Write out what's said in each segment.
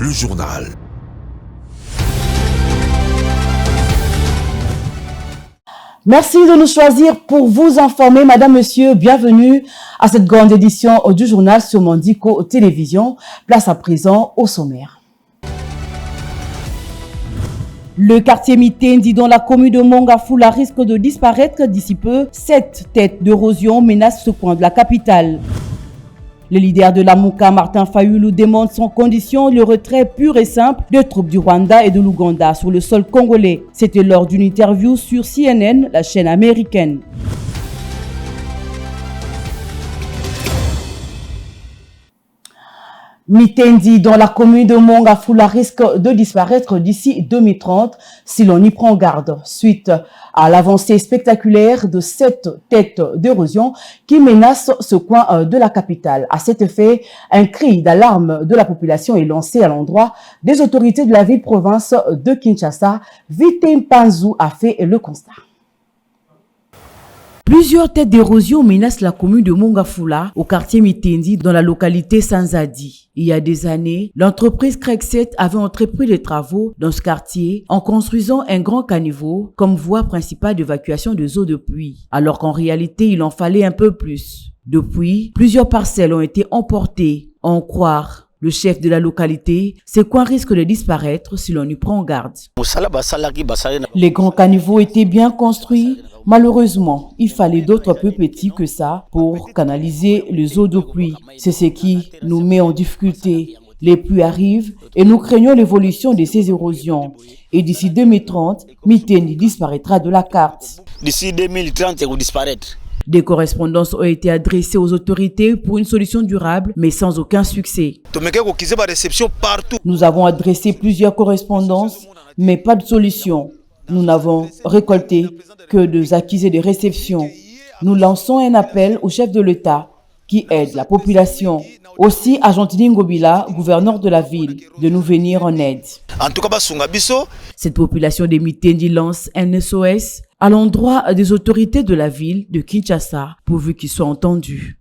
le journal. Merci de nous choisir pour vous informer, Madame, Monsieur. Bienvenue à cette grande édition du journal sur Mandiko Télévision. Place à présent au sommaire. Le quartier Mitendi dans la commune de Mongafula risque de disparaître d'ici peu. 7 têtes d'érosion menacent ce coin de la capitale. Le leader de la Mouka, Martin Fayulu, demande sans condition le retrait pur et simple des troupes du Rwanda et de l'Ouganda sur le sol congolais. C'était lors d'une interview sur CNN, la chaîne américaine. Mitendi dans la commune de Mongafula risque de disparaître d'ici 2030 si l'on y prend garde, suite à l'avancée spectaculaire de 7 têtes d'érosion qui menacent ce coin de la capitale. À cet effet, un cri d'alarme de la population est lancé à l'endroit des autorités de la ville-province de Kinshasa. Vitem Panzou a fait le constat. Plusieurs têtes d'érosion menacent la commune de Mongafula au quartier Mitendi dans la localité Sanzadi. Il y a des années, l'entreprise Craigset avait entrepris des travaux dans ce quartier en construisant un grand caniveau comme voie principale d'évacuation des eaux de pluie, alors qu'en réalité, il en fallait un peu plus. Depuis, plusieurs parcelles ont été emportées. À en croire le chef de la localité, ces coins risquent de disparaître si l'on y prend garde. Les grands caniveaux étaient bien construits. Malheureusement, il fallait d'autres peu petits que ça pour canaliser les eaux de pluie. C'est ce qui nous met en difficulté. Les pluies arrivent et nous craignons l'évolution de ces érosions. Et d'ici 2030, Mitendi disparaîtra de la carte. D'ici 2030, il va disparaître. Des correspondances ont été adressées aux autorités pour une solution durable, mais sans aucun succès. Nous avons adressé plusieurs correspondances, mais pas de solution. Nous n'avons récolté que des accusés de réception. Nous lançons un appel au chef de l'État qui aide la population. Aussi à Gentili Ngobila, gouverneur de la ville, de nous venir en aide. Cette population de Mitendi lance un SOS à l'endroit des autorités de la ville de Kinshasa, pourvu qu'ils soient entendus.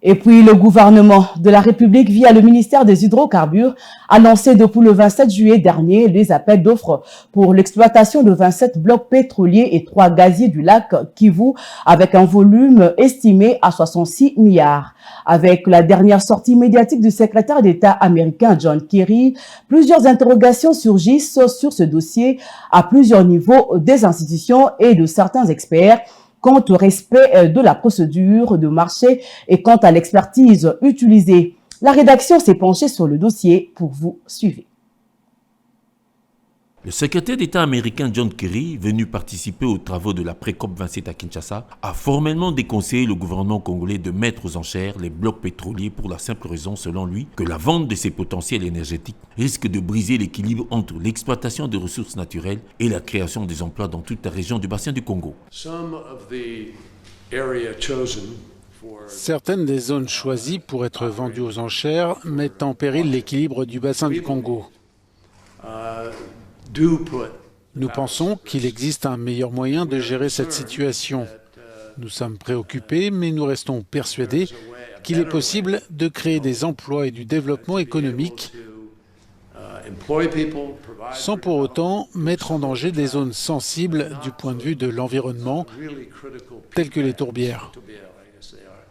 Et puis, le gouvernement de la République, via le ministère des Hydrocarbures, a lancé depuis le 27 juillet dernier les appels d'offres pour l'exploitation de 27 blocs pétroliers et 3 gaziers du lac Kivu, avec un volume estimé à 66 milliards. Avec la dernière sortie médiatique du secrétaire d'État américain John Kerry, plusieurs interrogations surgissent sur ce dossier à plusieurs niveaux des institutions et de certains experts, quant au respect de la procédure de marché et quant à l'expertise utilisée. La rédaction s'est penchée sur le dossier pour vous suivre. Le secrétaire d'État américain John Kerry, venu participer aux travaux de la pré-COP 27 à Kinshasa, a formellement déconseillé le gouvernement congolais de mettre aux enchères les blocs pétroliers pour la simple raison, selon lui, que la vente de ces potentiels énergétiques risque de briser l'équilibre entre l'exploitation des ressources naturelles et la création des emplois dans toute la région du bassin du Congo. Certaines des zones choisies pour être vendues aux enchères mettent en péril l'équilibre du bassin du Congo. Nous pensons qu'il existe un meilleur moyen de gérer cette situation. Nous sommes préoccupés, mais nous restons persuadés qu'il est possible de créer des emplois et du développement économique sans pour autant mettre en danger des zones sensibles du point de vue de l'environnement, telles que les tourbières.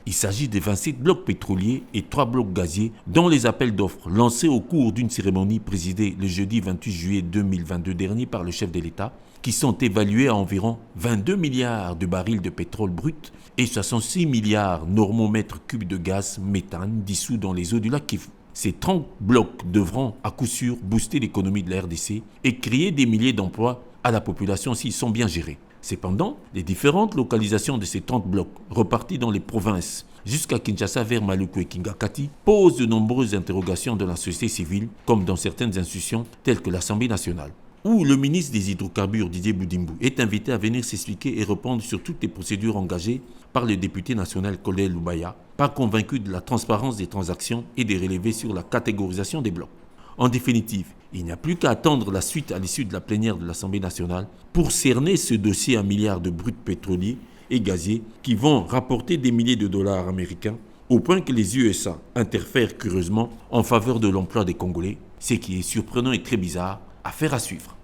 Il s'agit de 27 blocs pétroliers et 3 blocs gaziers dont les appels d'offres lancés au cours d'une cérémonie présidée le jeudi 28 juillet 2022 dernier par le chef de l'État, qui sont évalués à environ 22 milliards de barils de pétrole brut et 66 milliards normomètres cubes de gaz méthane dissous dans les eaux du lac Kivu. Ces 30 blocs devront à coup sûr booster l'économie de la RDC et créer des milliers d'emplois à la population s'ils sont bien gérés. Cependant, les différentes localisations de ces 30 blocs, repartis dans les provinces jusqu'à Kinshasa vers Maluku et Kingakati, posent de nombreuses interrogations dans la société civile, comme dans certaines institutions telles que l'Assemblée nationale, où le ministre des Hydrocarbures, Didier Boudimbu, est invité à venir s'expliquer et répondre sur toutes les procédures engagées par le député national Colel Loubaya, pas convaincu de la transparence des transactions et des relevés sur la catégorisation des blocs. En définitive, il n'y a plus qu'à attendre la suite à l'issue de la plénière de l'Assemblée nationale pour cerner ce dossier à milliards de bruts pétroliers et gaziers qui vont rapporter des milliers de dollars américains au point que les USA interfèrent curieusement en faveur de l'emploi des Congolais, ce qui est surprenant et très bizarre, affaire à suivre.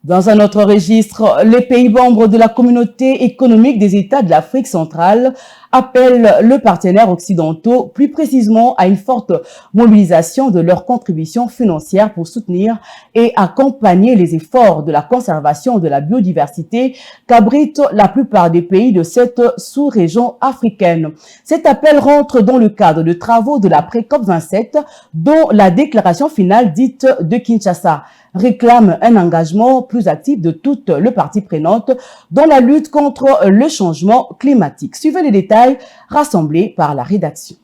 Dans un autre registre, les pays membres de la communauté économique des États de l'Afrique centrale appellent les partenaires occidentaux, plus précisément à une forte mobilisation de leurs contributions financières pour soutenir et accompagner les efforts de la conservation de la biodiversité qu'abritent la plupart des pays de cette sous-région africaine. Cet appel rentre dans le cadre de travaux de la pré-COP 27, dont la déclaration finale dite de Kinshasa réclame un engagement plus actif de toutes les parties prenantes dans la lutte contre le changement climatique. Suivez les détails rassemblés par la rédaction.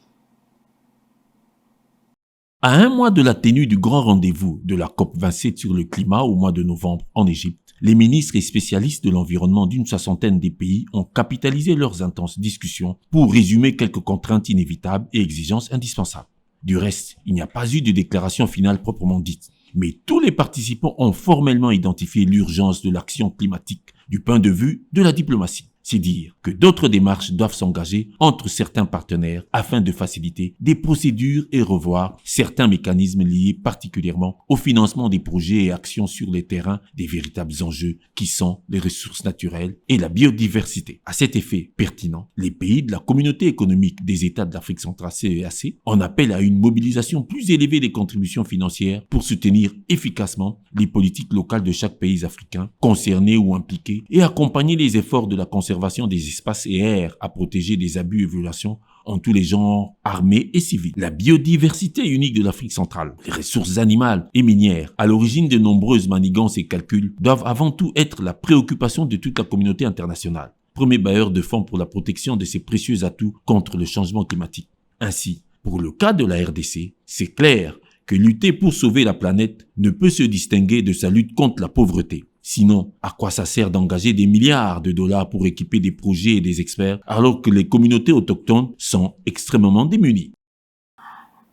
À un mois de la tenue du grand rendez-vous de la COP 27 sur le climat au mois de novembre en Égypte, les ministres et spécialistes de l'environnement d'une soixantaine des pays ont capitalisé leurs intenses discussions pour résumer quelques contraintes inévitables et exigences indispensables. Du reste, il n'y a pas eu de déclaration finale proprement dite. Mais tous les participants ont formellement identifié l'urgence de l'action climatique du point de vue de la diplomatie. C'est dire que d'autres démarches doivent s'engager entre certains partenaires afin de faciliter des procédures et revoir certains mécanismes liés particulièrement au financement des projets et actions sur les terrains des véritables enjeux qui sont les ressources naturelles et la biodiversité. À cet effet pertinent, les pays de la communauté économique des États de l'Afrique centrale CEAC en appellent à une mobilisation plus élevée des contributions financières pour soutenir efficacement les politiques locales de chaque pays africain concerné ou impliqué et accompagner les efforts de la conservation des espaces et aires à protéger des abus et violations en tous les genres armés et civils. La biodiversité unique de l'Afrique centrale, les ressources animales et minières, à l'origine de nombreuses manigances et calculs, doivent avant tout être la préoccupation de toute la communauté internationale, premier bailleur de fonds pour la protection de ces précieux atouts contre le changement climatique. Ainsi, pour le cas de la RDC, c'est clair que lutter pour sauver la planète ne peut se distinguer de sa lutte contre la pauvreté. Sinon, à quoi ça sert d'engager des milliards de dollars pour équiper des projets et des experts alors que les communautés autochtones sont extrêmement démunies?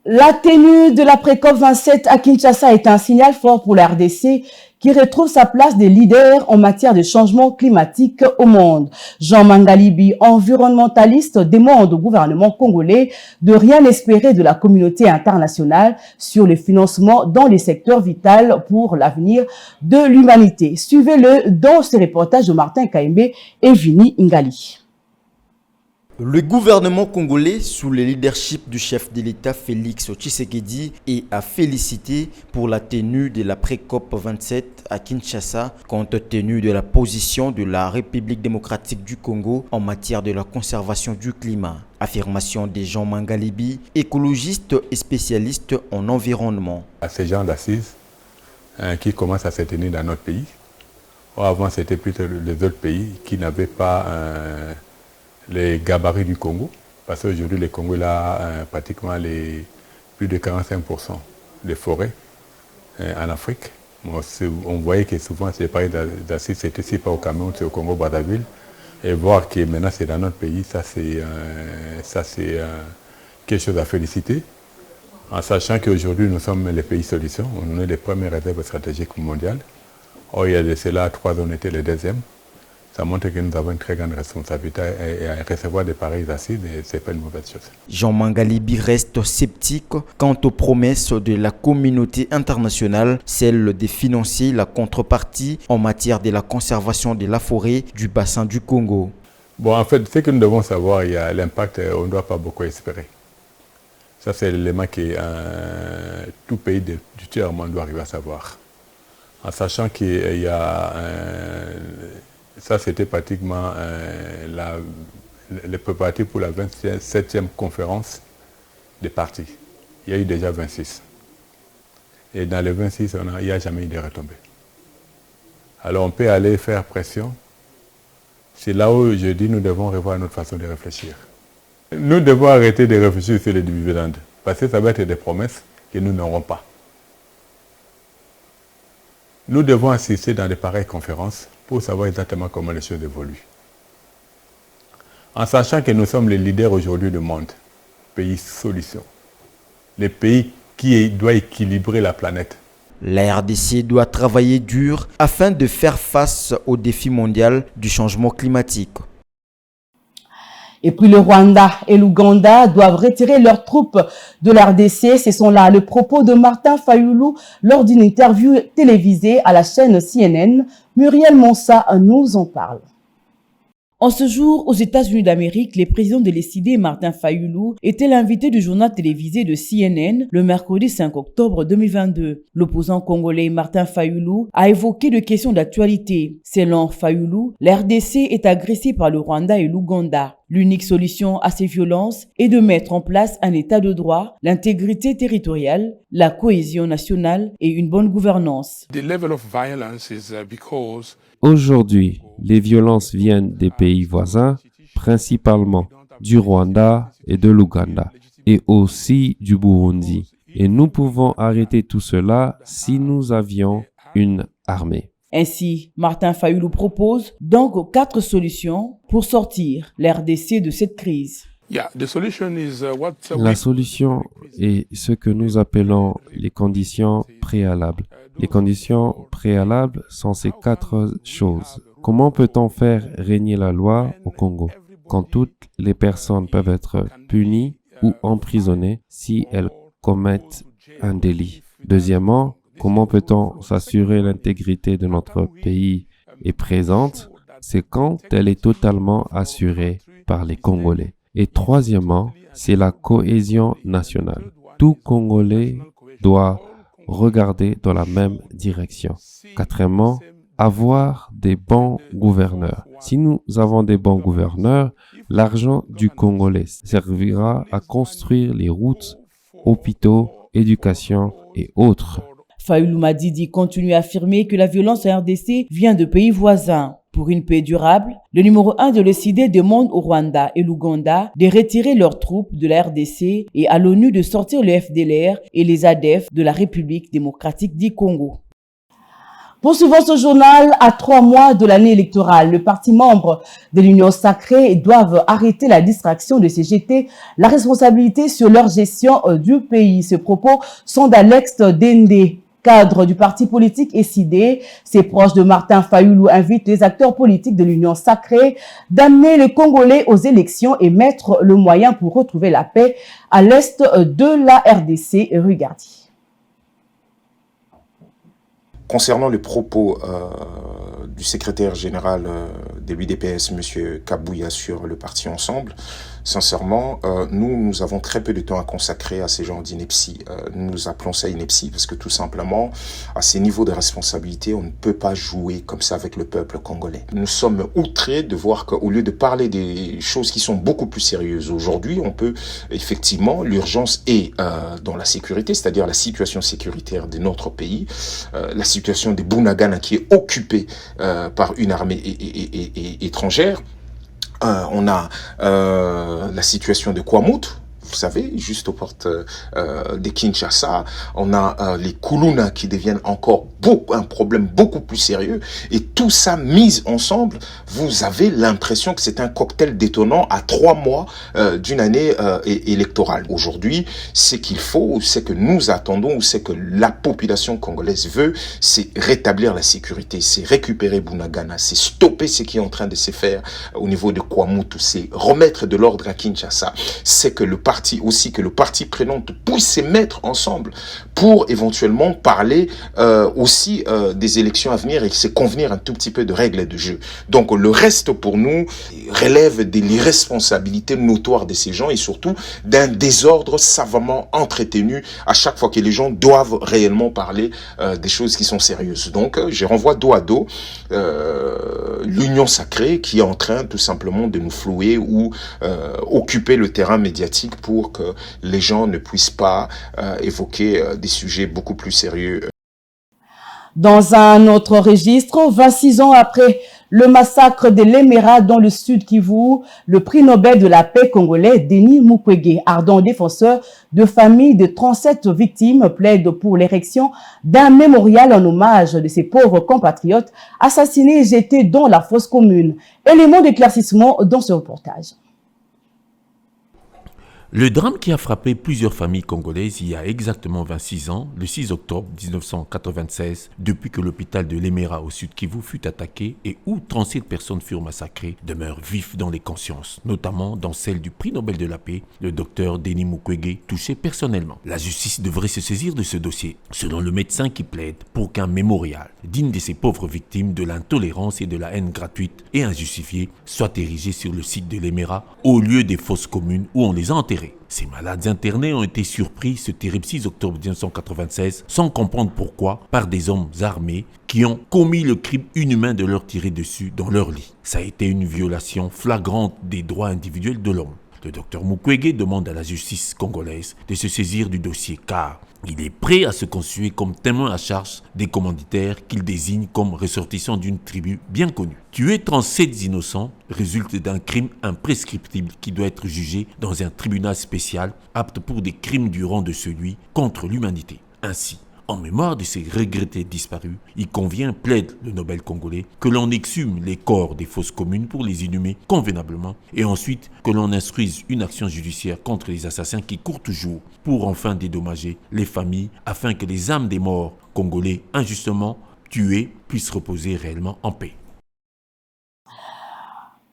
La tenue de la pré-COP 27 à Kinshasa est un signal fort pour la RDC qui retrouve sa place de leader en matière de changement climatique au monde. Jean Mangalibi, environnementaliste, demande au gouvernement congolais de rien espérer de la communauté internationale sur le financement dans les secteurs vitaux pour l'avenir de l'humanité. Suivez-le dans ce reportage de Martin Kaimbe et Vini Ngali. Le gouvernement congolais, sous le leadership du chef de l'État Félix Tshisekedi, est à féliciter pour la tenue de la pré-COP 27 à Kinshasa, compte tenu de la position de la République démocratique du Congo en matière de la conservation du climat. Affirmation de Jean Mangalibi, écologiste et spécialiste en environnement. À ces gens d'assises qui commencent à se tenir dans notre pays. Avant, c'était plutôt les autres pays qui n'avaient pas les gabarits du Congo, parce qu'aujourd'hui le Congo a pratiquement plus de 45% des forêts en Afrique. On voyait que souvent ces pays d'assises, c'était si pas au Cameroun, c'est au Congo-Brazzaville. Et voir que maintenant c'est dans notre pays, ça c'est quelque chose à féliciter. En sachant qu'aujourd'hui nous sommes les pays solutions, on est les premières réserves stratégiques mondiales. Or il y a de cela 3 ans, on était les deuxièmes. Ça montre que nous avons une très grande responsabilité et à recevoir des pareils acides, ce n'est pas une mauvaise chose. Jean Mangalibi reste sceptique quant aux promesses de la communauté internationale, celle de financer la contrepartie en matière de la conservation de la forêt du bassin du Congo. Bon, en fait, ce que nous devons savoir, il y a l'impact, on ne doit pas beaucoup espérer. Ça, c'est l'élément que tout pays du tiers-monde doit arriver à savoir. En sachant qu'il y a ça, c'était pratiquement les préparatifs pour la 27e conférence des partis. Il y a eu déjà 26. Et dans les 26, il n'y a jamais eu de retombées. Alors on peut aller faire pression. C'est là où je dis nous devons revoir notre façon de réfléchir. Nous devons arrêter de réfléchir sur les dividendes. Parce que ça va être des promesses que nous n'aurons pas. Nous devons assister dans de pareilles conférences pour savoir exactement comment les choses évoluent. En sachant que nous sommes les leaders aujourd'hui du monde, pays solution, les pays qui doivent équilibrer la planète. La RDC doit travailler dur afin de faire face au défi mondial du changement climatique. Et puis le Rwanda et l'Ouganda doivent retirer leurs troupes de la RDC. Ce sont là les propos de Martin Fayulu lors d'une interview télévisée à la chaîne CNN. Muriel Monsa nous en parle. En ce jour, aux États-Unis d'Amérique, le président de l'ECD, Martin Fayulu, était l'invité du journal télévisé de CNN le mercredi 5 octobre 2022. L'opposant congolais Martin Fayulu a évoqué des questions d'actualité. Selon Fayulu, la RDC est agressée par le Rwanda et l'Ouganda. L'unique solution à ces violences est de mettre en place un état de droit, l'intégrité territoriale, la cohésion nationale et une bonne gouvernance. Aujourd'hui, les violences viennent des pays voisins, principalement du Rwanda et de l'Ouganda, et aussi du Burundi. Et nous pouvons arrêter tout cela si nous avions une armée. Ainsi, Martin Fayulu propose donc 4 solutions pour sortir la RDC de cette crise. La solution est ce que nous appelons les conditions préalables. Les conditions préalables sont ces 4 choses. Comment peut-on faire régner la loi au Congo quand toutes les personnes peuvent être punies ou emprisonnées si elles commettent un délit? Deuxièmement, comment peut-on s'assurer l'intégrité de notre pays est présente? C'est quand elle est totalement assurée par les Congolais. Et troisièmement, c'est la cohésion nationale. Tout Congolais doit regarder dans la même direction. Quatrièmement, avoir des bons gouverneurs. Si nous avons des bons gouverneurs, l'argent du Congolais servira à construire les routes, hôpitaux, éducation et autres. Fayulu Madidi continue à affirmer que la violence en RDC vient de pays voisins. Pour une paix durable, le numéro 1 de l'ECD demande au Rwanda et l'Ouganda de retirer leurs troupes de la RDC et à l'ONU de sortir le FDLR et les ADF de la République démocratique du Congo. Poursuivons ce journal à 3 mois de l'année électorale. Le parti membre de l'Union sacrée doivent arrêter la distraction de CGT, la responsabilité sur leur gestion du pays. Ces propos sont d'Alex Dende, cadre du parti politique SID. Ses proches de Martin Fayulu invitent les acteurs politiques de l'Union sacrée d'amener les Congolais aux élections et mettre le moyen pour retrouver la paix à l'est de la RDC. Regardez. Concernant les propos du secrétaire général de l'UDPS, M. Kabouya, sur le parti Ensemble, sincèrement, nous avons très peu de temps à consacrer à ces genres d'inepties. Nous appelons ça ineptie parce que tout simplement, à ces niveaux de responsabilité, on ne peut pas jouer comme ça avec le peuple congolais. Nous sommes outrés de voir qu'au lieu de parler des choses qui sont beaucoup plus sérieuses aujourd'hui, on peut effectivement, l'urgence est dans la sécurité, c'est-à-dire la situation sécuritaire de notre pays, la situation des Bunagana qui est occupée par une armée étrangère. On a la situation de Kwamouth, vous savez, juste aux portes de Kinshasa. On a les Kuluna qui deviennent encore un problème beaucoup plus sérieux. Et tout ça mis ensemble, vous avez l'impression que c'est un cocktail détonnant à 3 mois d'une année électorale. Aujourd'hui, ce qu'il faut, c'est que nous attendons, ou c'est que la population congolaise veut, c'est rétablir la sécurité, c'est récupérer Bunagana, c'est stopper ce qui est en train de se faire au niveau de Kwamouth, c'est remettre de l'ordre à Kinshasa, c'est que le parti prenante puisse se mettre ensemble pour éventuellement parler aussi des élections à venir et se convenir un tout petit peu de règles de jeu. Donc le reste pour nous relève de l'irresponsabilité notoire de ces gens et surtout d'un désordre savamment entretenu à chaque fois que les gens doivent réellement parler des choses qui sont sérieuses. Donc je renvoie dos à dos l'Union sacrée qui est en train tout simplement de nous flouer ou occuper le terrain médiatique pour que les gens ne puissent pas évoquer des sujets beaucoup plus sérieux. Dans un autre registre, 26 ans après le massacre de l'Emera dans le sud Kivu, le prix Nobel de la paix congolais, Denis Mukwege, ardent défenseur de familles de 37 victimes, plaide pour l'érection d'un mémorial en hommage de ses pauvres compatriotes assassinés et jetés dans la fosse commune. Élément d'éclaircissement dans ce reportage. Le drame qui a frappé plusieurs familles congolaises il y a exactement 26 ans, le 6 octobre 1996, depuis que l'hôpital de l'Emera au sud Kivu fut attaqué et où 37 personnes furent massacrées, demeure vif dans les consciences, notamment dans celle du prix Nobel de la paix, le docteur Denis Mukwege, touché personnellement. La justice devrait se saisir de ce dossier, selon le médecin qui plaide pour qu'un mémorial, digne de ces pauvres victimes de l'intolérance et de la haine gratuite et injustifiée, soit érigé sur le site de l'Emera, au lieu des fosses communes où on les a enterrés. Ces malades internés ont été surpris ce terrible 6 octobre 1996 sans comprendre pourquoi par des hommes armés qui ont commis le crime inhumain de leur tirer dessus dans leur lit. Ça a été une violation flagrante des droits individuels de l'homme. Le docteur Mukwege demande à la justice congolaise de se saisir du dossier car il est prêt à se constituer comme témoin à charge des commanditaires qu'il désigne comme ressortissants d'une tribu bien connue. Tuer 37 innocents résulte d'un crime imprescriptible qui doit être jugé dans un tribunal spécial apte pour des crimes du rang de celui contre l'humanité. Ainsi, en mémoire de ces regrettés disparus, il convient, plaide le Nobel congolais, que l'on exhume les corps des fosses communes pour les inhumer convenablement et ensuite que l'on instruise une action judiciaire contre les assassins qui courent toujours pour enfin dédommager les familles afin que les âmes des morts congolais injustement tués puissent reposer réellement en paix.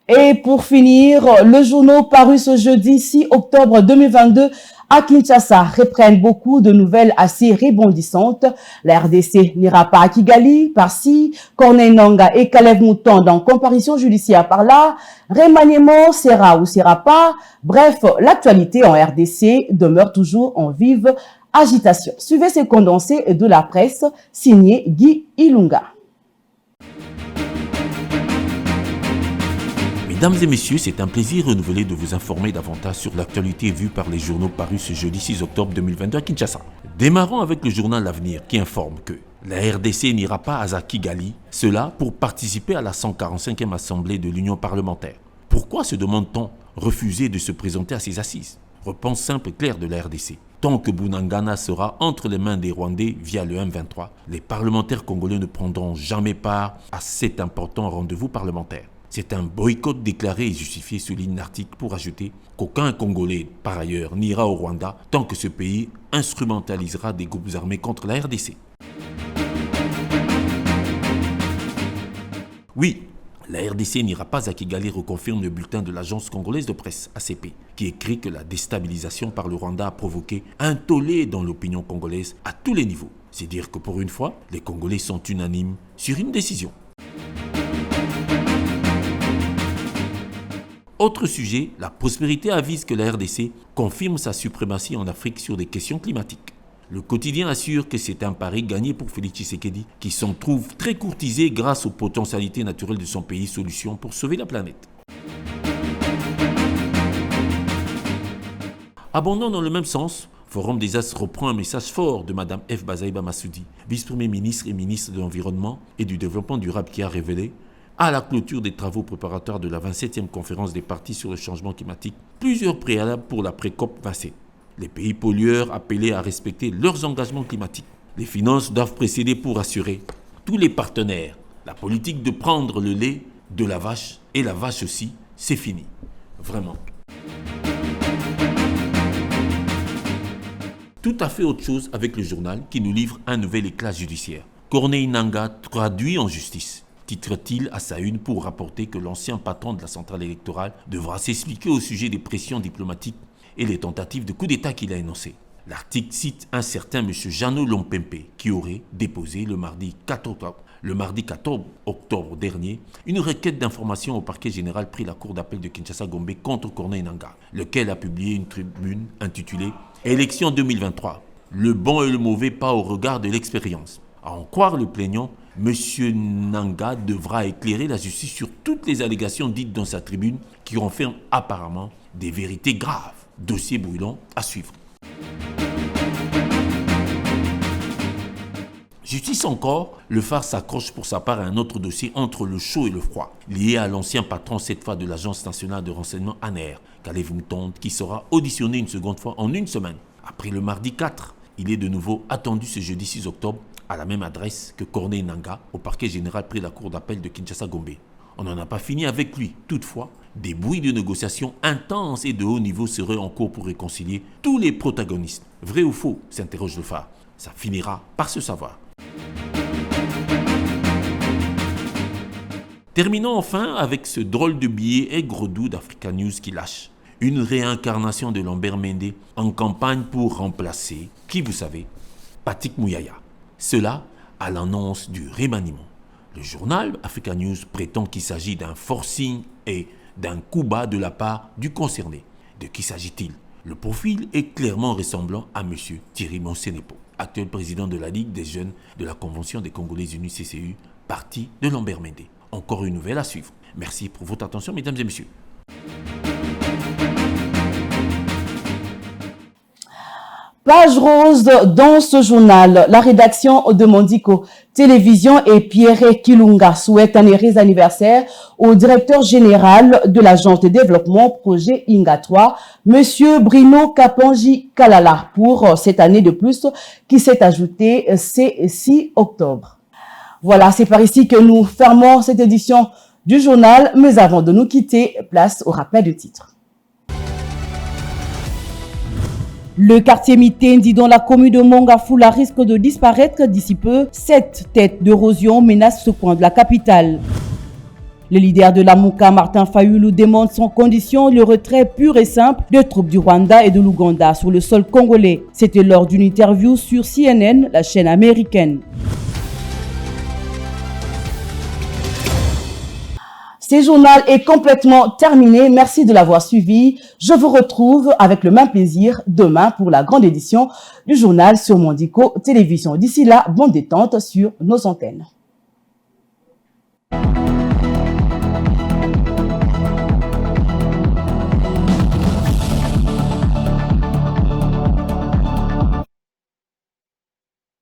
Et pour finir, le journal paru ce jeudi 6 octobre 2022 à Kinshasa reprennent beaucoup de nouvelles assez rebondissantes. La RDC n'ira pas à Kigali, par-ci, Corneille Nangaa et Caleb Mouton dans comparution judiciaire par-là, remaniement sera ou sera pas. Bref, l'actualité en RDC demeure toujours en vive agitation. Suivez ces condensés de la presse, signé Guy Ilunga. Mesdames et messieurs, c'est un plaisir renouvelé de vous informer davantage sur l'actualité vue par les journaux parus ce jeudi 6 octobre 2022 à Kinshasa. Démarrons avec le journal L'Avenir qui informe que la RDC n'ira pas à Kigali, cela pour participer à la 145e assemblée de l'Union parlementaire. Pourquoi se demande-t-on refuser de se présenter à ces assises? Réponse simple et claire de la RDC. Tant que Bunagana sera entre les mains des Rwandais via le M23, les parlementaires congolais ne prendront jamais part à cet important rendez-vous parlementaire. C'est un boycott déclaré et justifié, souligne l'article pour ajouter qu'aucun Congolais, par ailleurs, n'ira au Rwanda tant que ce pays instrumentalisera des groupes armés contre la RDC. Oui, la RDC n'ira pas à Kigali, reconfirme le bulletin de l'agence congolaise de presse, ACP, qui écrit que la déstabilisation par le Rwanda a provoqué un tollé dans l'opinion congolaise à tous les niveaux. C'est dire que pour une fois, les Congolais sont unanimes sur une décision. Autre sujet, la prospérité avise que la RDC confirme sa suprématie en Afrique sur des questions climatiques. Le quotidien assure que c'est un pari gagné pour Félix Tshisekedi, qui s'en trouve très courtisé grâce aux potentialités naturelles de son pays, solution pour sauver la planète. Abondant dans le même sens, Forum des As reprend un message fort de Mme F. Bazaïba Massoudi, vice-premier ministre et ministre de l'Environnement et du Développement durable, qui a révélé à la clôture des travaux préparatoires de la 27e conférence des parties sur le changement climatique, plusieurs préalables pour la pré-COP 27. Les pays pollueurs appelés à respecter leurs engagements climatiques. Les finances doivent précéder pour assurer tous les partenaires. La politique de prendre le lait de la vache, et la vache aussi, c'est fini. Vraiment. Tout à fait autre chose avec le journal qui nous livre un nouvel éclat judiciaire. Corneille Nangaa traduit en justice. Titre-t-il à sa une pour rapporter que l'ancien patron de la centrale électorale devra s'expliquer au sujet des pressions diplomatiques et les tentatives de coup d'État qu'il a énoncées. L'article cite un certain M. Jeannot Lompempe qui aurait déposé le mardi 14 octobre dernier une requête d'information au parquet général pris la cour d'appel de Kinshasa-Gombe contre Corneille Nangaa, lequel a publié une tribune intitulée « Élections 2023, le bon et le mauvais pas au regard de l'expérience ». À en croire le plaignant, M. Nangaa devra éclairer la justice sur toutes les allégations dites dans sa tribune qui renferment apparemment des vérités graves. Dossier brûlant à suivre. Justice encore, le phare s'accroche pour sa part à un autre dossier entre le chaud et le froid, lié à l'ancien patron cette fois de l'Agence nationale de renseignement ANR, Caleb Mouton, qui sera auditionné une seconde fois en une semaine. Après le mardi 4, il est de nouveau attendu ce jeudi 6 octobre à la même adresse que Corneille Nangaa au parquet général près la cour d'appel de Kinshasa-Gombe. On n'en a pas fini avec lui. Toutefois, des bruits de négociations intenses et de haut niveau seraient en cours pour réconcilier tous les protagonistes. Vrai ou faux, s'interroge le phare. Ça finira par se savoir. Terminons enfin avec ce drôle de billet aigre-doux d'Africa News qui lâche. Une réincarnation de Lambert Mende en campagne pour remplacer, qui vous savez, Patrick Mouyaya. Cela à l'annonce du remaniement. Le journal Africa News prétend qu'il s'agit d'un forcing et d'un coup bas de la part du concerné. De qui s'agit-il? Le profil est clairement ressemblant à M. Thierry Monsenepo, actuel président de la Ligue des jeunes de la Convention des Congolais Unis CCU, parti de Lambert Mende. Encore une nouvelle à suivre. Merci pour votre attention, mesdames et messieurs. Page rose dans ce journal. La rédaction de Mondico Télévision et Pierre Kilunga souhaite un heureux anniversaire au directeur général de l'agence de développement projet Inga 3, Monsieur Bruno Kapanji Kalala, pour cette année de plus qui s'est ajoutée ce 6 octobre. Voilà, c'est par ici que nous fermons cette édition du journal, mais avant de nous quitter, place au rappel de titres. Le quartier Mitendi dans la commune de Mongafula risque de disparaître d'ici peu. 7 têtes d'érosion menacent ce coin de la capitale. Le leader de la Mouka, Martin Fayulu, demande sans condition le retrait pur et simple des troupes du Rwanda et de l'Ouganda sur le sol congolais. C'était lors d'une interview sur CNN, la chaîne américaine. Ce journal est complètement terminé. Merci de l'avoir suivi. Je vous retrouve avec le même plaisir demain pour la grande édition du journal sur Mondico Télévision. D'ici là, bonne détente sur nos antennes.